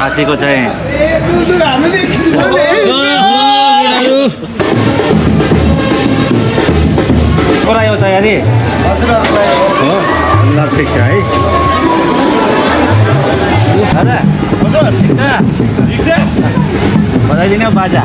साथीको चाहिँ कुरा यो तयारी हो ल ठिक छ है दादा ठिक छ बजाइदिने हो बाजा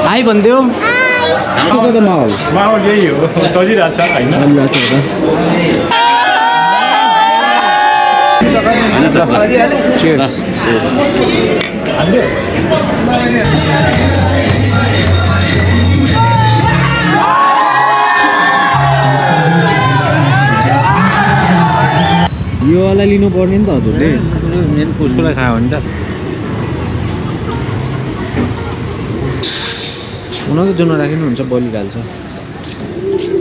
हाई भनिदेऊ के छ त माहौल यही हो चलिरहेछ होइन यो वाला लिनु पर्ने नि त हजुरले मेन उसकोलाई खायो भने त हुन त जुन राखिनुहुन्छ बलिहाल्छ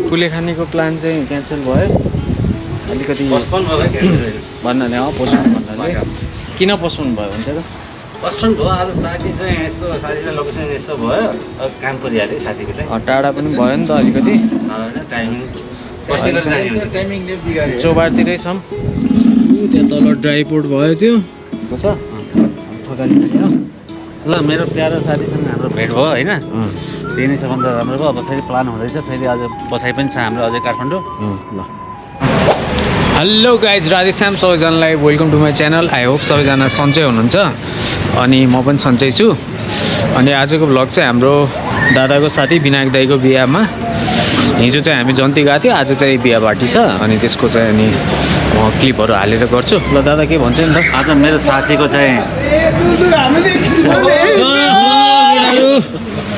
कुले खानेको प्लान चाहिँ क्यान्सल भयो अलिकति भन्नाले पोस्टपोन भन्नाले किन पोस्टपोन भयो भन्छ त पोस्टपोन भयो आज साथी चाहिँ यसो साथीलाई लोकेसन यसो भयो काम परिहाल्यो साथीको चाहिँ टाढा पनि भयो नि त अलिकति टाइमिङ चौबारतिरै छौँ त्यहाँ तल ड्राई पोर्ट भयो त्यो छ थकाली ल मेरो प्यारो साथीसँग हाम्रो भेट भयो होइन त्यही नै सबभन्दा राम्रो भयो अब फेरि प्लान हुँदैछ फेरि आज बसाइ पनि छ हाम्रो अझै काठमाडौँ ल हेलो गाइज राधेश्याम सबैजनालाई welcome to my channel I hope सबैजना सन्चै हुनुहुन्छ अनि म पनि सन्चै छु अनि आजको भ्लग चाहिँ हाम्रो दादाको साथी विनायक दाईको बिहामा हिजो चाहिँ हामी जन्ती गएको थियो आज चाहिँ बिहा पार्टी छ अनि त्यसको चाहिँ अनि म क्लिपहरू हालेर गर्छु ल दादा के भन्छ नि त आज मेरो साथीको चाहिँ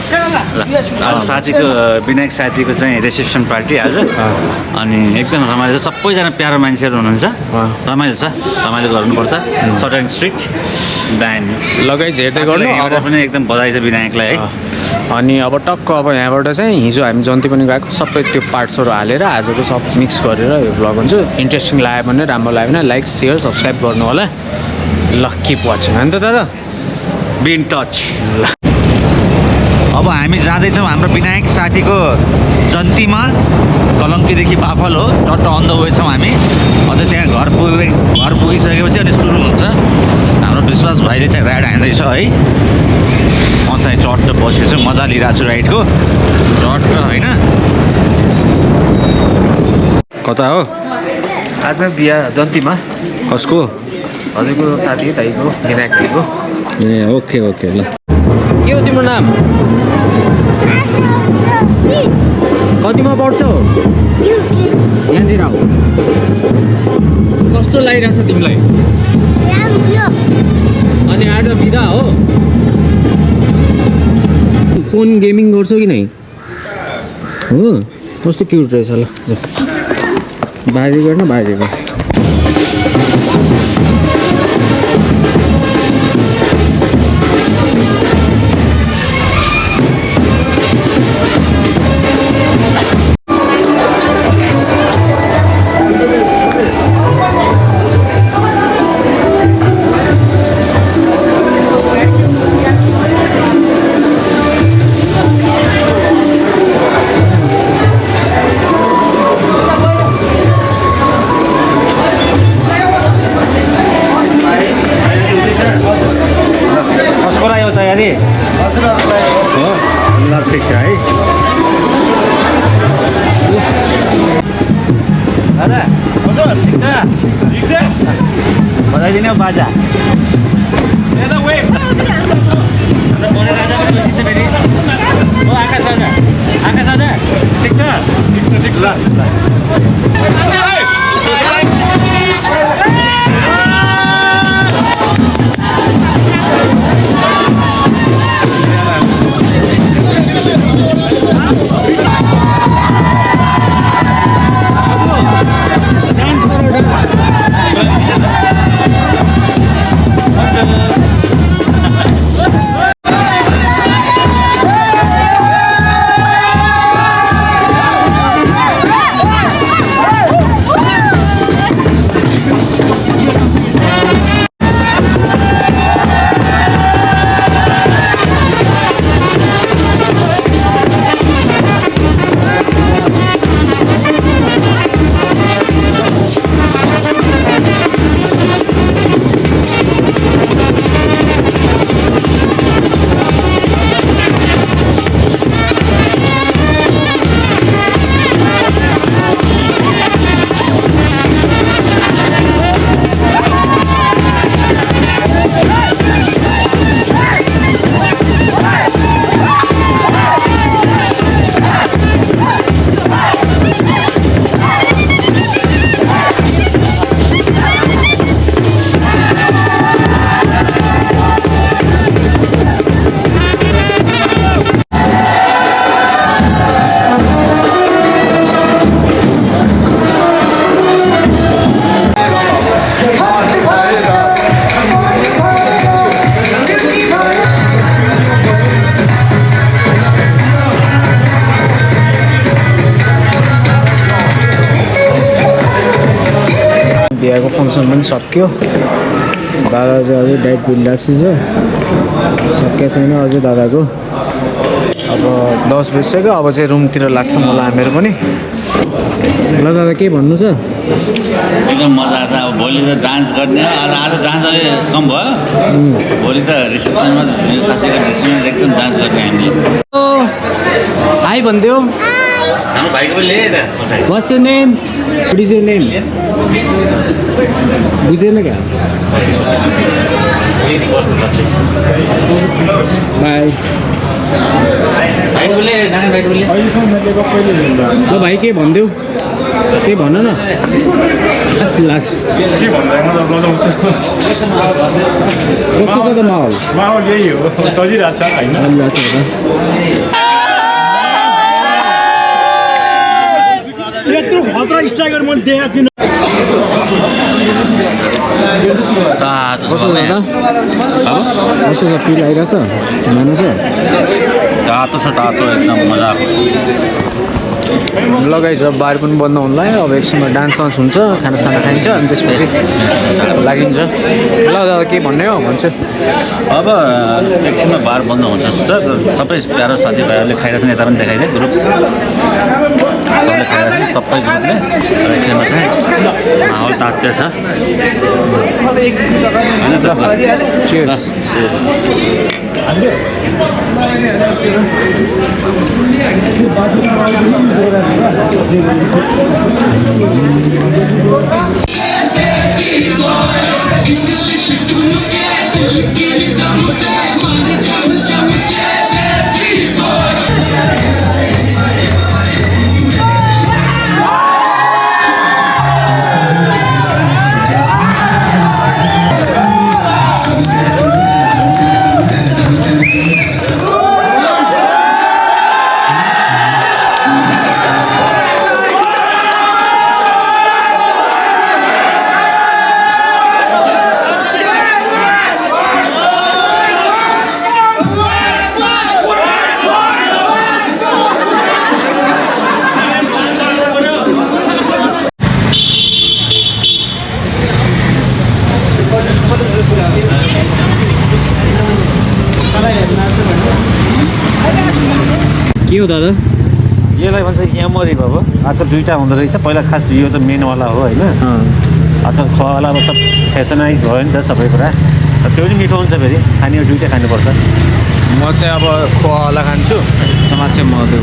आज साथीको विनायक साथीको चाहिँ रिसेप्सन पार्टी आज अनि एकदम रमाइलो छ सबैजना प्यारो मान्छेहरू हुनुहुन्छ रमाइलो छ रमाइलो गर्नुपर्छ सर्ट एन्ड स्ट्रिक्ट दामी लगाइ हेर्दै गर्नु एउटा पनि एकदम बधाई छ विनायकलाई है अनि अब टक्क अब यहाँबाट चाहिँ हिजो हामी जन्ती पनि गएको सबै त्यो पार्ट्सहरू हालेर आजको सब मिक्स गरेर यो भ्लग हुन्छ इन्ट्रेस्टिङ लाग्यो भने राम्रो लाग्यो भने लाइक सेयर सब्सक्राइब गर्नु होला ल किप वाचिङ होइन त दादा बी इन टच ल अब हामी जाँदैछौँ हाम्रो विनायक साथीको जन्तीमा कलङ्कीदेखि बाफल हो टट्ट अन द वे छौँ हामी अझै त्यहाँ घर पुगिसकेपछि अनि सुरु हुन्छ हाम्रो विश्वास भाइले चाहिँ राइड हान्दैछ है म चाहिँ चट्ट बसेछु मजा लिइरहेको छु राइडको चट्ट होइन कता हो आज बिहा जन्तीमा कसको हजुरको साथी दाइको विनायक दाइको ए ओके ओके ल के हो तिम्रो नाम कतिमा पढ्छौ यहाँनिर आऊ कस्तो लागिरहेछ तिमीलाई अनि आज बिदा हो फोन गेमिङ गर्छौ कि नै हो कस्तो क्युट रहेछ ल बाहिर गर्न बाहिर गयो तयारी हो ल ठिक छ है दादा ठिक छ बजाइदिने हो बाजा आकाश राजा ठिक छ ल बिहाको फङ्सन पनि सक्यो दादा चाहिँ अझै डाइट बिल्डिरहेको छ सकिया छैन अझै दादाको अब 10 बजिसक्यो अब चाहिँ रुमतिर लाग्छ मलाई हामीहरू पनि ल दादा के भन्नु छ एकदम मजा आएको छ अब भोलि त डान्स गर्ने आज डान्स अलि कम भयो भोलि त रिसेप्सनमा मेरो साथीको रिसेप्सनमा एकदम डान्स गर्ने हामीले हाई भनिदियो हाम्रो भाइको पनि लिएर What's your name? What is your name? बुझेन क्या बाई भाइको पनि लिएर नानी भाइको पनि ल भाइ के भनिदेऊ के भन न लास्ट कस्तो छ त माहौल माहौल यही हो चलिरहेको छ होइन चलिरहेको छ यत्रो खतरा स्ट्राइकर मैले देखाएको थिइनँ कस्तो छ दादा कस्तो छ फिल आइरहेछ मानु छ तातो छ तातो एकदम मजाको लगाइछ बार पनि बन्द हुनुला अब एकछिनमा डान्स सान्स हुन्छ खानासाना खाइन्छ अनि त्यसपछि लागिन्छ ल दादा के भन्ने हो भन्छु अब एकछिनमा बार बन्द हुन्छ सर सबै प्यारो साथीभाइहरूले खाइरहेको छन् यता पनि देखाइदिए ग्रुप सबले खाइरहेको छन् सबै ग्रुपले र एकछिनमा चाहिँ माहौल तात्य छ होइन त Cheers. के हो दादा यसलाई भन्छ एमरी बाबु आजकल दुईवटा हुँदो रहेछ पहिला खास यो त मेनवाला हो होइन आजकल खवाला अब सब फेसनाइज भयो नि त सबै कुरा त्यो पनि मिठो हुन्छ फेरि खाने दुइटै खानुपर्छ म चाहिँ अब खोवाला खान्छु समाज चाहिँ मधु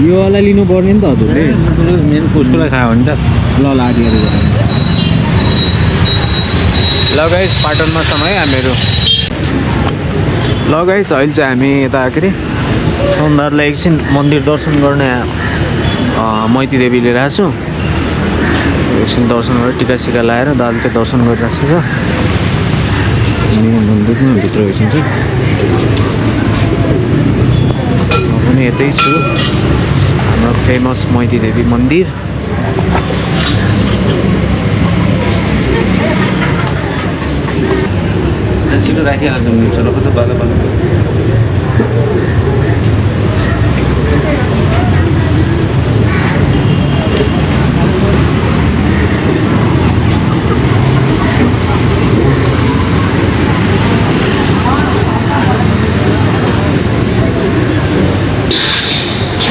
यो वाला लिनु पर्ने नि त हजुरले मेन उसकोलाई खायो भने त ल आदि ल गाइस पाटनमा समय हामीहरू ल गाइस अहिले चाहिँ हामी यता के अरे सौन्दर्यलाई एकछिन मन्दिर दर्शन गर्ने मैती देवी लिएर आएको छु एकछिन दर्शन गरेर टिका सिका लगाएर दादा चाहिँ दर्शन गरिरहेको छ मन्दिरमा भित्र एकछिन चाहिँ म पनि यतै छु हाम्रो फेमस मैती देवी मन्दिर छिटो राखिहाल्नु छोटो त बाला बाला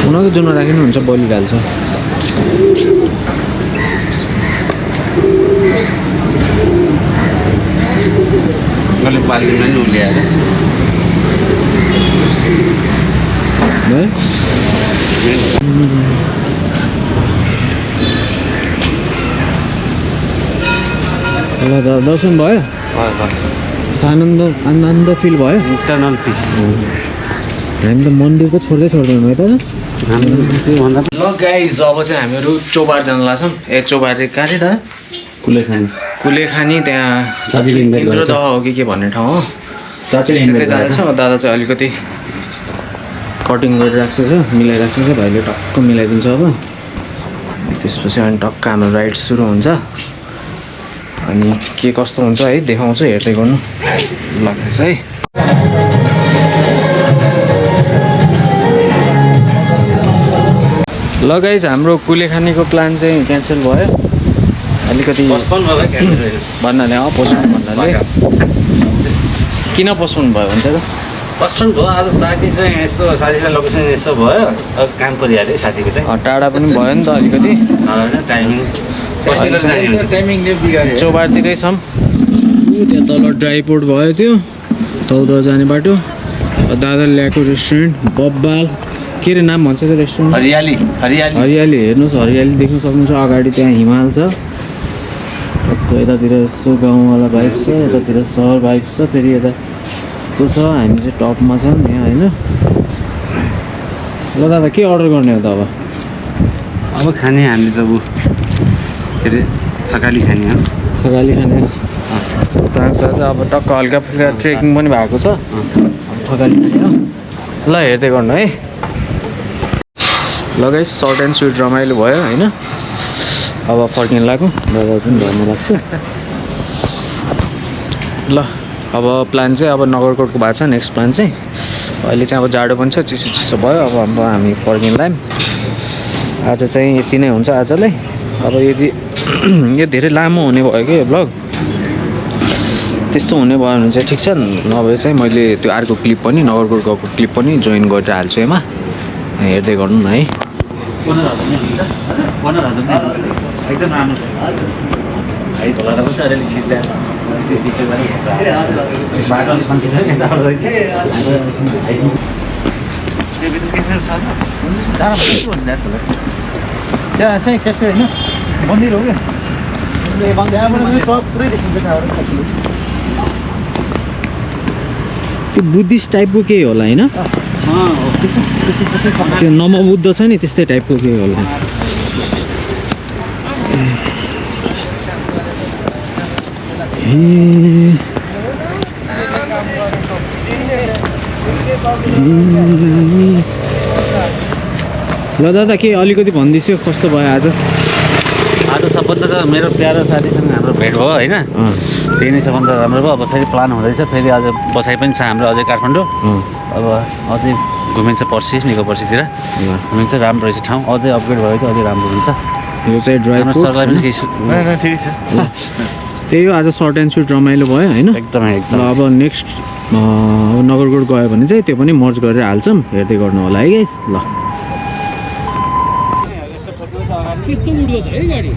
उनीहरूको जुन राखिनुहुन्छ बलिहाल्छ कसले पालिदिनु नि उल्याएर ल दर्शन भयो आनन्द आनन्द फिल भयो इन्टरनल पिस हामी त मन्दिर त छोड्दैनौँ है त ल गाइज अब चाहिँ हामीहरू चौबार जान लाग्छौँ चौबार कहाँ थियो दादा कुलेखानी त्यहाँ साथीले इन्भाइट इन्द्र गरेछ दह हो कि के भन्ने ठाउँ हो साथीले त्यस्तै इन्भाइट जाँदैछ गरेछ दादा चाहिँ अलिकति कटिङ गरिराख्छ मिलाइराख्छ भाइले टक्क मिलाइदिन्छ अब त्यसपछि अनि टक्क हाम्रो राइड सुरु हुन्छ अनि के कस्तो हुन्छ है देखाउँछु हेर्दै गर्नु लाग्दैछ है ल गाइज हाम्रो कुलेखानीको प्लान चाहिँ क्यान्सल भयो अलिकति भन्नाले पोस्टपोन भन्नाले किन पोस्टपोन भयो भन्छ त पोस्टपोन भयो आज साथी चाहिँ यसो साथीलाई लोकेसन यसो भयो अब काम परिहाल्यो साथीको चाहिँ टाढा पनि भयो नि त अलिकति टाइमिङ चौबारतिरै छौँ त्यहाँ तल ड्राइपोर्ट भयो त्यो तौद जाने बाटो दादाले ल्याएको रेस्टुरेन्ट बब्बाल के अरे नाम भन्छ त्यो रेस्टुरेन्ट हरियाली हरियाली हरियाली हेर्नुहोस् हरियाली देख्न सक्नुहुन्छ अगाडि त्यहाँ हिमाल छ यतातिर यसो गाउँवाला भाइब छ यतातिर सहर भाइब छ फेरि यता यस्तो छ हामी चाहिँ टपमा छौँ यहाँ होइन ल दादा के अर्डर गर्ने हो त अब खाने हामीले त ऊ के अरे थकाली खाने हो थकाली खाने साथसाथै अब टक्क हल्का फुल्का ट्रेकिङ पनि भएको छ थकाली खाने हो ल हेर्दै गर्नु है लगाइ सर्ट एन्ड स्विट रमाइलो भयो होइन अब फर्किन लाग्यो दादा पनि घरमा लाग्छ ल अब प्लान चाहिँ अब नगरकोटको भएको छ नेक्स्ट प्लान चाहिँ अहिले चाहिँ अब जाडो पनि छ चिसो चिसो भयो अब हामी फर्किन लाग्यौँ आज चाहिँ यति नै हुन्छ आजलाई अब यदि यो धेरै लामो हुने भयो कि ब्लग त्यस्तो हुने भयो भने चाहिँ ठिक छ नभए चाहिँ मैले त्यो अर्को क्लिप पनि नगरकोट गएको क्लिप पनि जोइन गरेर हाल्छु यसमा हेर्दै गर्नु न है एकदम राम्रो छ है धोलादा पनि अलिअलि खिच्दा बाटो अलिक कम्ती छ त्यहाँ चाहिँ क्याफे होइन मन्दिर हो क्या त्यहाँबाट पुरै देखिन्छ त्यो बुद्धिस्ट टाइपको केही होला होइन त्यो नमबुद्ध छ नि त्यस्तै टाइपको केही होला ल दादा के अलिकति भनिदिन्छु कस्तो भयो आज आज सबभन्दा त मेरो प्यारो साथीसँग हाम्रो भेट भयो होइन त्यही नै सबभन्दा राम्रो भयो अब फेरि प्लान हुँदैछ फेरि आज बसाइ पनि छ हाम्रो अझै काठमाडौँ अब अझै घुमिन्छ पर्सि निको पर्सितिर घुमिन्छ राम्रो रहेछ ठाउँ अझै अपग्रेड भयो चाहिँ अझै राम्रो हुन्छ यो चाहिँ ड्राइभ सरलाई पनि केही ठिकै छ त्यही हो आज सर्ट एन्ड स्विट रमाइलो भयो होइन एकदमै ल एकदम अब नेक्स्ट नगरकोट गयो भने चाहिँ त्यो पनि मर्ज गरेर हाल्छौँ हेर्दै गर्नु होला है गाइस ल त्यस्तो उड्दो छ है गाडी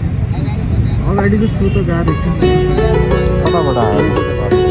अगाडि त स्लो त गाडी छ कताबाट आयो